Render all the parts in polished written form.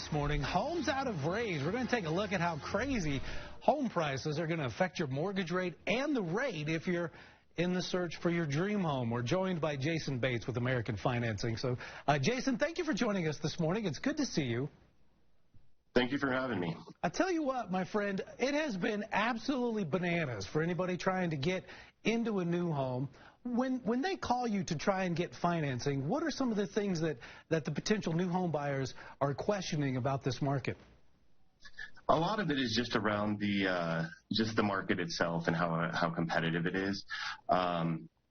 this morning, homes out of range. We're going to take a look at how crazy home prices are going to affect your mortgage rate and the rate if you're in the search for your dream home. We're joined by Jason Bates with American Financing. So, Jason, thank you for joining us this morning. It's good to see you. Thank you for having me. I tell you what, my friend, it has been absolutely bananas for anybody trying to get into a new home. When they call you to try and get financing, what are some of the things that the potential new home buyers are questioning about this market? A lot of it is just around the market itself and how competitive it is.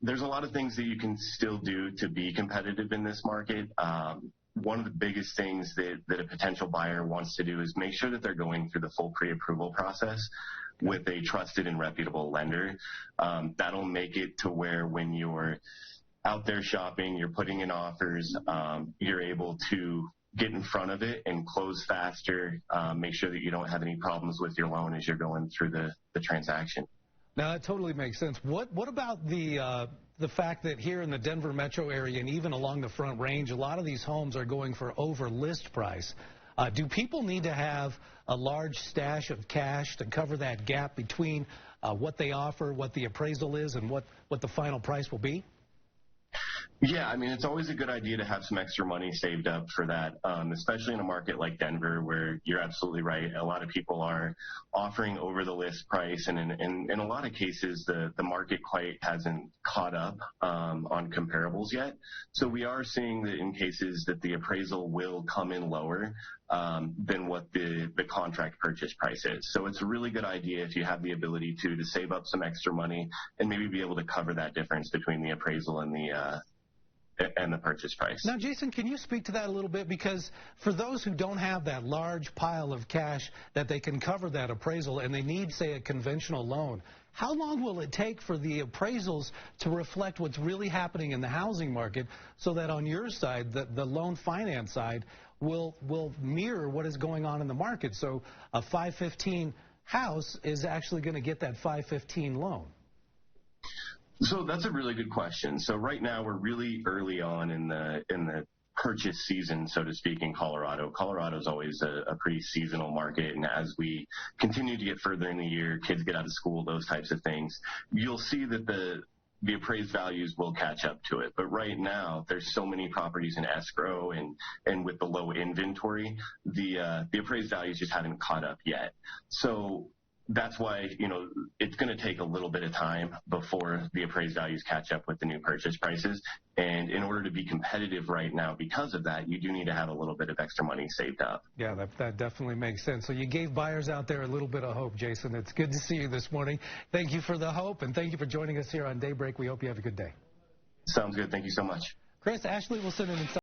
There's a lot of things that you can still do to be competitive in this market. One of the biggest things that a potential buyer wants to do is make sure that they're going through the full pre-approval process with a trusted and reputable lender. That'll make it to where when you're out there shopping, you're putting in offers, you're able to get in front of it and close faster, make sure that you don't have any problems with your loan as you're going through the transaction. Now, that totally makes sense. What about the fact that here in the Denver metro area and even along the Front Range, a lot of these homes are going for over list price? Do people need to have a large stash of cash to cover that gap between what they offer, what the appraisal is, and what the final price will be? Yeah, I mean, it's always a good idea to have some extra money saved up for that, especially in a market like Denver where you're absolutely right. A lot of people are offering over the list price, and in a lot of cases, the market quite hasn't caught up on comparables yet. So we are seeing that in cases that the appraisal will come in lower than what the contract purchase price is. So it's a really good idea if you have the ability to save up some extra money and maybe be able to cover that difference between the appraisal and the purchase price. Now, Jason, can you speak to that a little bit? Because for those who don't have that large pile of cash that they can cover that appraisal and they need, say, a conventional loan, how long will it take for the appraisals to reflect what's really happening in the housing market so that on your side, the loan finance side, will mirror what is going on in the market? So a 515 house is actually going to get that 515 loan. So that's a really good question. So right now we're really early on in the purchase season, so to speak, in Colorado. Colorado's always a pretty seasonal market, and as we continue to get further in the year, kids get out of school, those types of things, you'll see that the appraised values will catch up to it. But right now, there's so many properties in escrow and with the low inventory, the appraised values just haven't caught up yet. So that's why, it's going to take a little bit of time before the appraised values catch up with the new purchase prices. And in order to be competitive right now because of that, you do need to have a little bit of extra money saved up. Yeah, that definitely makes sense. So you gave buyers out there a little bit of hope, Jason. It's good to see you this morning. Thank you for the hope, and thank you for joining us here on Daybreak. We hope you have a good day. Sounds good. Thank you so much. Chris, Ashley will send in